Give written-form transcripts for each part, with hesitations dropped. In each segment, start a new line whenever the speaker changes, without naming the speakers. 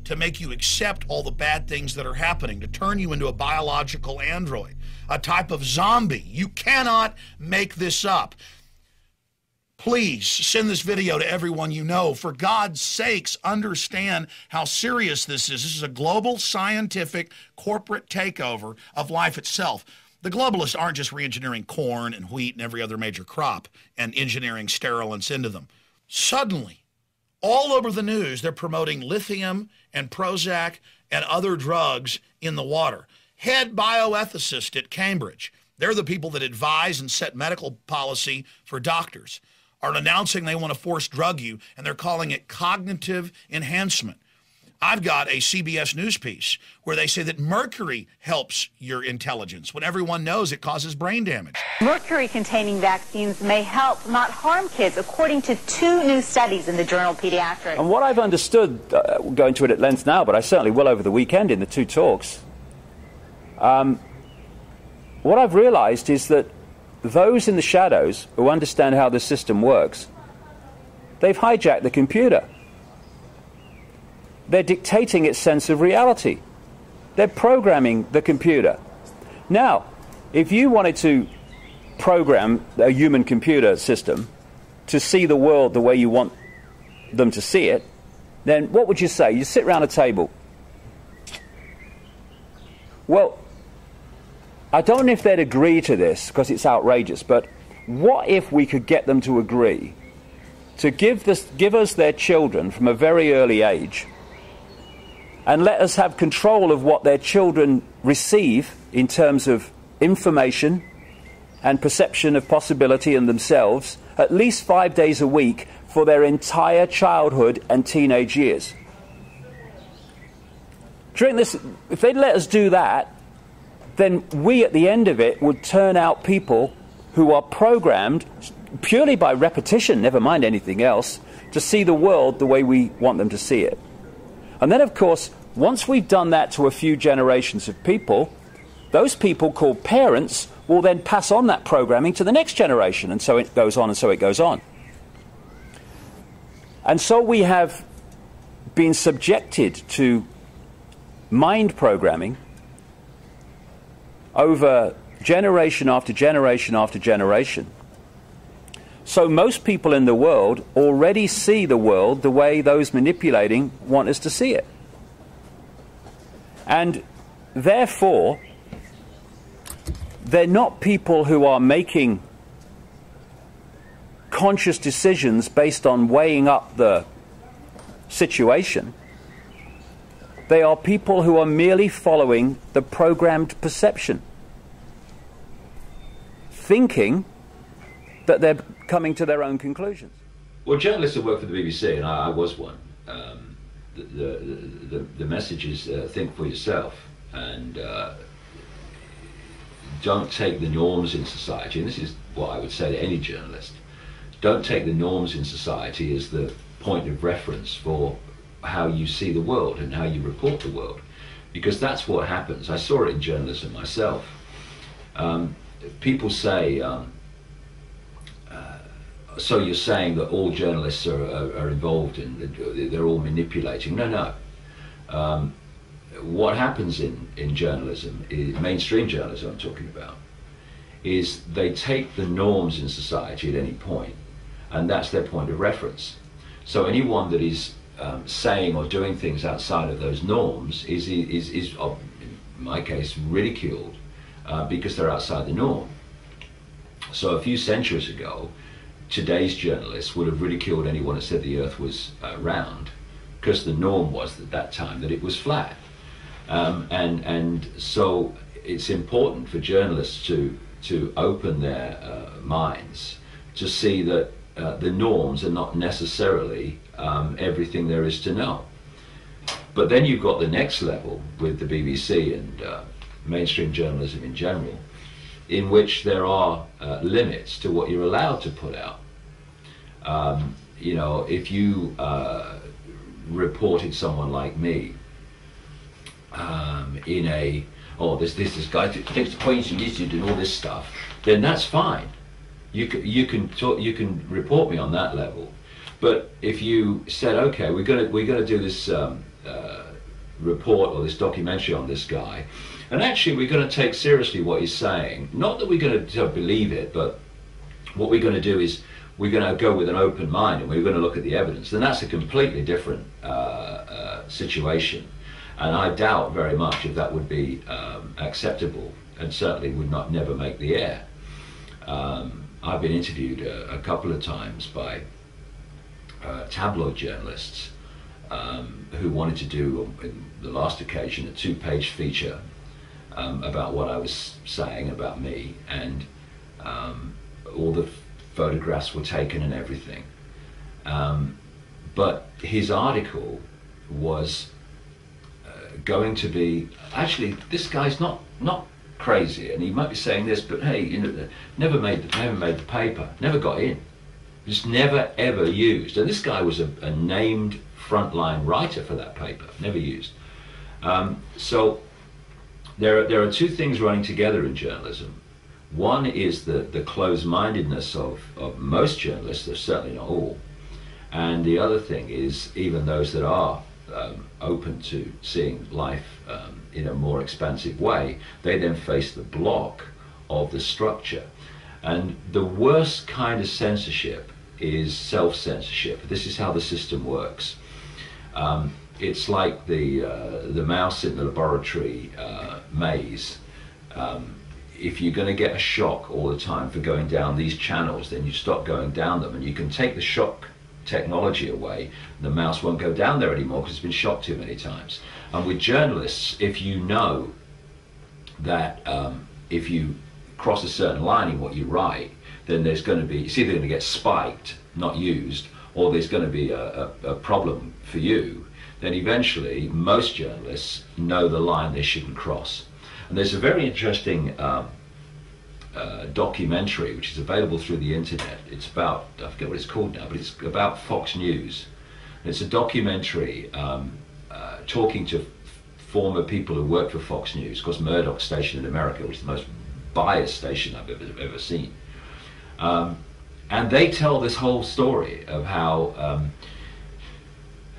to make you accept all the bad things that are happening, to turn you into a biological android, a type of zombie. You cannot make this up. Please send this video to everyone you know. For God's sakes, understand how serious this is. This is a global, scientific, corporate takeover of life itself. The globalists aren't just re-engineering corn and wheat and every other major crop and engineering sterilants into them. Suddenly, all over the news, they're promoting lithium and Prozac and other drugs in the water. Head bioethicist at Cambridge, they're the people that advise and set medical policy for doctors, are announcing they want to force drug you, and they're calling it cognitive enhancement. I've got a CBS News piece where they say that mercury helps your intelligence when everyone knows it causes brain damage.
Mercury-containing vaccines may help, not harm kids, according to 2 new studies in the journal Pediatrics.
And what I've understood, going to it at length now, but I certainly will over the weekend in the 2 talks, what I've realized is that those in the shadows who understand how the system works, they've hijacked the computer. They're dictating its sense of reality. They're programming the computer. Now, if you wanted to program a human computer system to see the world the way you want them to see it, then what would you say? You sit around a table. Well, I don't know if they'd agree to this because it's outrageous, but what if we could get them to agree to give us their children from a very early age and let us have control of what their children receive in terms of information and perception of possibility in themselves at least 5 days a week for their entire childhood and teenage years. During this, if they'd let us do that, then we at the end of it would turn out people who are programmed purely by repetition, never mind anything else, to see the world the way we want them to see it. And then, of course, once we've done that to a few generations of people, those people called parents will then pass on that programming to the next generation, and so it goes on and so it goes on. And so we have been subjected to mind programming over generation after generation after generation. So most people in the world already see the world the way those manipulating want us to see it. And therefore, they're not people who are making conscious decisions based on weighing up the situation. They are people who are merely following the programmed perception, thinking that they're coming to their own conclusions.
Well, journalists who work for the BBC, and I was one, the message is think for yourself, and don't take the norms in society, and this is what I would say to any journalist, don't take the norms in society as the point of reference for how you see the world and how you report the world, because that's what happens. I saw it in journalism myself. People say, so you're saying that all journalists are involved in, they're all manipulating. No. What happens in journalism, mainstream journalism I'm talking about, is they take the norms in society at any point, and that's their point of reference. So anyone that is saying or doing things outside of those norms is in my case, ridiculed because they're outside the norm. So a few centuries ago, today's journalists would have ridiculed anyone that said the earth was round, because the norm was at that time that it was flat. And so it's important for journalists to open their minds to see that the norms are not necessarily everything there is to know. But then you've got the next level with the BBC and mainstream journalism in general, in which there are limits to what you're allowed to put out. You know, if you reported someone like me in a, oh, this guy takes the points and this and all this stuff, then that's fine. You can report me on that level. But if you said, okay, we're gonna do this report or this documentary on this guy, and actually we're going to take seriously what he's saying. Not that we're going to believe it, but what we're going to do is we're going to go with an open mind and we're going to look at the evidence. And that's a completely different situation. And I doubt very much if that would be acceptable, and certainly would not never make the air. I've been interviewed a couple of times by tabloid journalists who wanted to do, in the last occasion, a 2-page feature about what I was saying about me, and all the photographs were taken and everything. But his article was going to be, actually, this guy's not crazy, and he might be saying this, but hey, you know, never made the paper, never got in, just never ever used. And this guy was a named frontline writer for that paper, never used. So there are two things running together in journalism. One is the closed-mindedness of most journalists, they're certainly not all, and the other thing is even those that are open to seeing life in a more expansive way, they then face the block of the structure. And the worst kind of censorship is self-censorship. This is how the system works. It's like the mouse in the laboratory maze. If you're going to get a shock all the time for going down these channels, then you stop going down them, and you can take the shock technology away, the mouse won't go down there anymore because it's been shocked too many times. And with journalists, if you know that if you cross a certain line in what you write, then there's going to be, it's either going to get spiked, not used, or there's going to be a problem for you, then eventually most journalists know the line they shouldn't cross. And there's a very interesting documentary which is available through the internet. It's about, I forget what it's called now, but it's about Fox News. And it's a documentary talking to former people who worked for Fox News, of course Murdoch's station in America, which is the most biased station I've ever seen. And they tell this whole story of how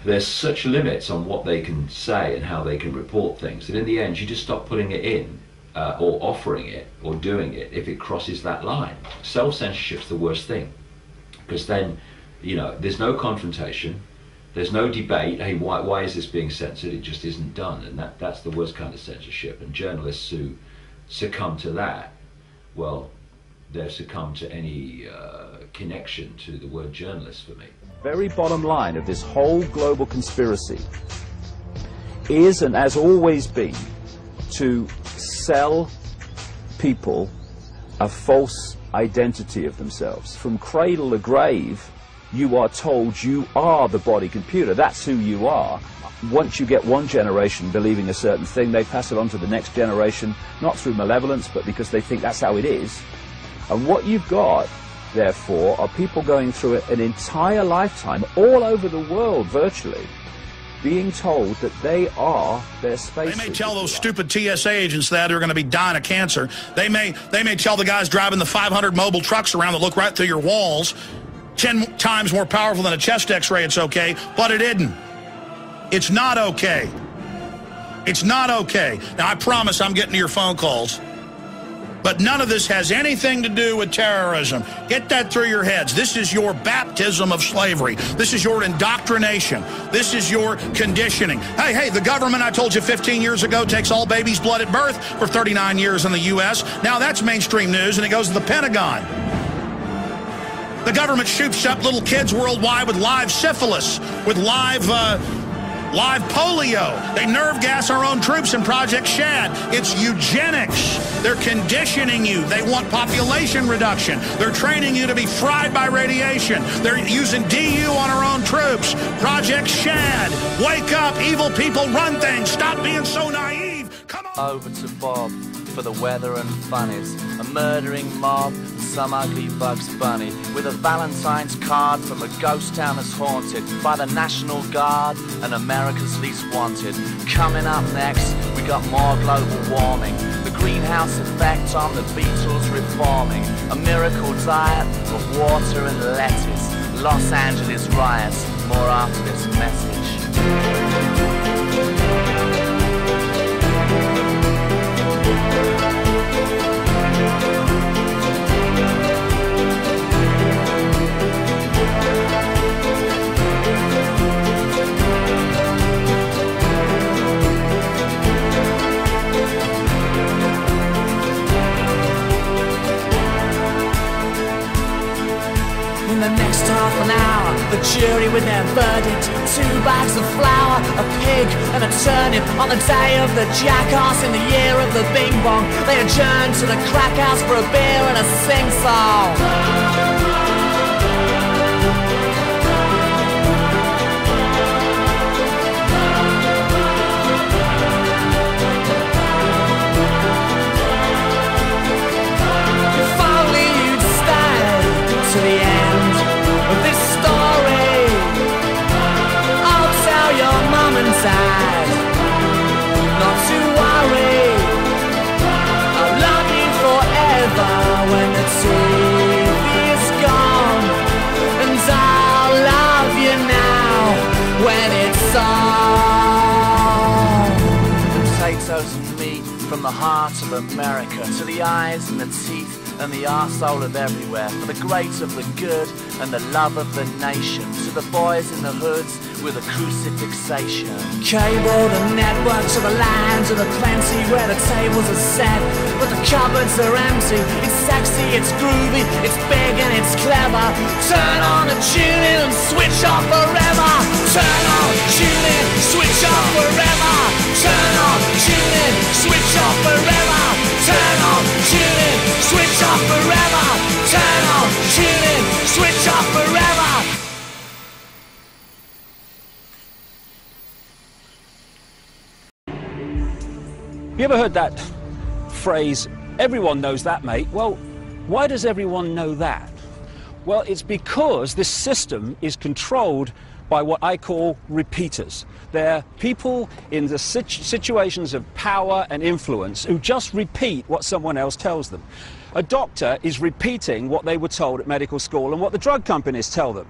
there's such limits on what they can say and how they can report things, that in the end you just stop putting it in or offering it or doing it if it crosses that line. Self-censorship's the worst thing, because then, you know, there's no confrontation, there's no debate, hey, why is this being censored? It just isn't done, and that's the worst kind of censorship. And journalists who succumb to that, well, they've succumbed to any connection to the word journalist for me.
Very bottom line of this whole global conspiracy is, and has always been, to sell people a false identity of themselves. From cradle to grave, you are told you are the body computer. That's who you are. Once you get one generation believing a certain thing, they pass it on to the next generation, not through malevolence, but because they think that's how it is. And what you've got, therefore, are people going through an entire lifetime, all over the world, virtually, being told that they are their space.
They may tell those stupid TSA agents that are going to be dying of cancer. They may tell the guys driving the 500 mobile trucks around that look right through your walls, 10 times more powerful than a chest x-ray, it's okay, but it isn't. It's not okay. It's not okay. Now, I promise I'm getting to your phone calls. But none of this has anything to do with terrorism. Get that through your heads. This is your baptism of slavery. This is your indoctrination. This is your conditioning. Hey, the government, I told you 15 years ago, takes all babies' blood at birth for 39 years in the U.S. Now that's mainstream news, and it goes to the Pentagon. The government shoots up little kids worldwide with live syphilis, with live polio. They nerve gas our own troops in Project Shad. It's eugenics. They're conditioning you. They want population reduction. They're training you to be fried by radiation. They're using DU on our own troops. Project Shad. Wake up, evil people, run things. Stop being so naive. Come on.
Over to Bob for the weather and funnies. A murdering mob, some ugly Bugs Bunny, with a Valentine's card from a ghost town that's haunted by the National Guard and America's least wanted. Coming up next, we got more global warming, the greenhouse effect on the Beatles reforming, a miracle diet of water and lettuce, Los Angeles riots, more after this message. jury with their verdict. 2 bags of flour, a pig and a turnip. On the day of the jackass in the year of the bing bong, they adjourned to the crack house for a beer and a sing-song. To the end of this story, I'll tell your mum and dad not to worry. I'll love you forever when the TV is gone, and I'll love you now when it's on. Potatoes and meat from the heart of America to the eyes and the teeth and the arsehole of everywhere, for the great of the good and the love of the nation, to the boys in the hoods with a crucifixation. Cable the network to the land of the plenty where the tables are set, but the cupboards are empty. It's sexy, it's groovy, it's big and it's clever. Turn on and tune in and switch off forever. Turn on, tune in, switch off forever. Turn on, tune in, switch off forever. Turn on, tune in, switch off forever. Turn on, tune in, switch off forever.
You ever heard that phrase, everyone knows that, mate? Well, why does everyone know that? Well, it's because this system is controlled by what I call repeaters. They're people in the situations of power and influence who just repeat what someone else tells them. A doctor is repeating what they were told at medical school and what the drug companies tell them.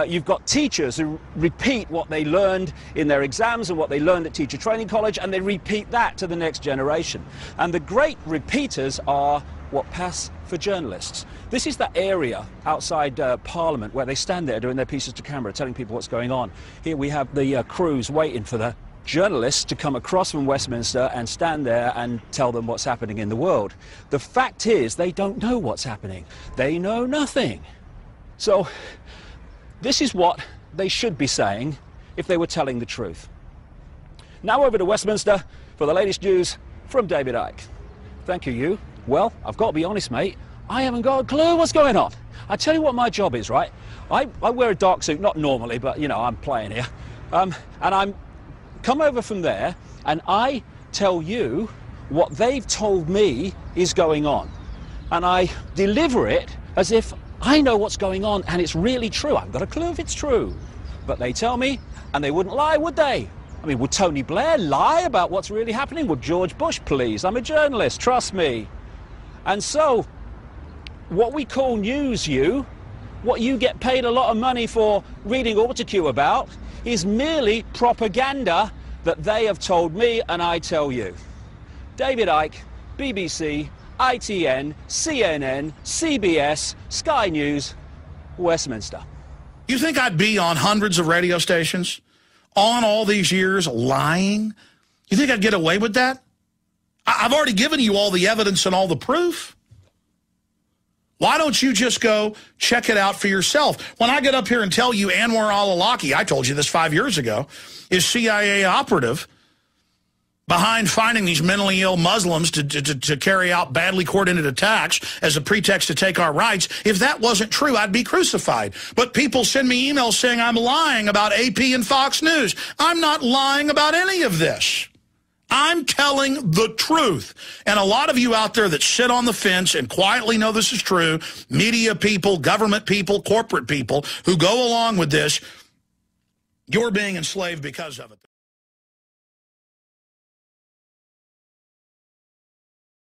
You've got teachers who repeat what they learned in their exams and what they learned at teacher training college, and they repeat that to the next generation. And the great repeaters are what pass for journalists. This is that area outside Parliament where they stand there doing their pieces to camera, telling people what's going on. Here we have the crews waiting for the journalists to come across from Westminster and stand there and tell them what's happening in the world. The fact is, they don't know what's happening. They know nothing. So this is what they should be saying if they were telling the truth. Now over to Westminster for the latest news from David Icke. Thank you, you. Well, I've got to be honest, mate, I haven't got a clue what's going on. I tell you what my job is, right? I wear a dark suit, not normally, but, you know, I'm playing here. And I'm come over from there, and I tell you what they've told me is going on. And I deliver it as if I know what's going on, and it's really true. I haven't got a clue if it's true. But they tell me, and they wouldn't lie, would they? I mean, would Tony Blair lie about what's really happening? Would George Bush, please? I'm a journalist, trust me. And so, what we call news, what you get paid a lot of money for reading Autocue about, is merely propaganda that they have told me and I tell you. David Icke, BBC, ITN, CNN, CBS, Sky News, Westminster.
You think I'd be on hundreds of radio stations, on all these years, lying? You think I'd get away with that? I've already given you all the evidence and all the proof. Why don't you just go check it out for yourself? When I get up here and tell you Anwar al-Awlaki, I told you this 5 years ago, is CIA operative behind finding these mentally ill Muslims to carry out badly coordinated attacks as a pretext to take our rights, if that wasn't true, I'd be crucified. But people send me emails saying I'm lying about AP and Fox News. I'm not lying about any of this. I'm telling the truth. And a lot of you out there that sit on the fence and quietly know this is true, media people, government people, corporate people who go along with this, you're being enslaved because of it.